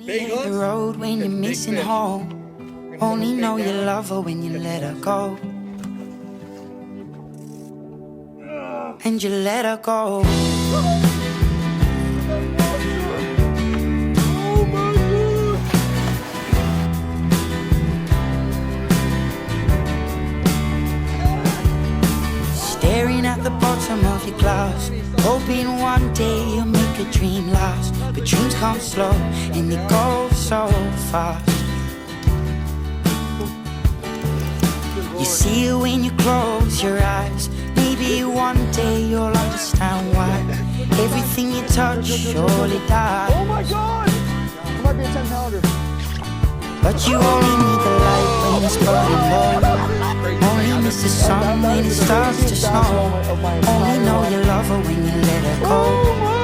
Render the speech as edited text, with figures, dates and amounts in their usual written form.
hate the road when you're missing home. Only know you love her when you let her go. And you let her go. Staring at the bottom of your glass, hoping one day you'll make a dream last. But dreams come slow and they go so fast. You see it when you close your eyes. Maybe one day you'll understand why everything you touch surely dies. Oh my God! It might be a 10-pounder. But you only need the light when it's burning low. Only miss the sun when it starts to snow. Only know you love her when you let her go.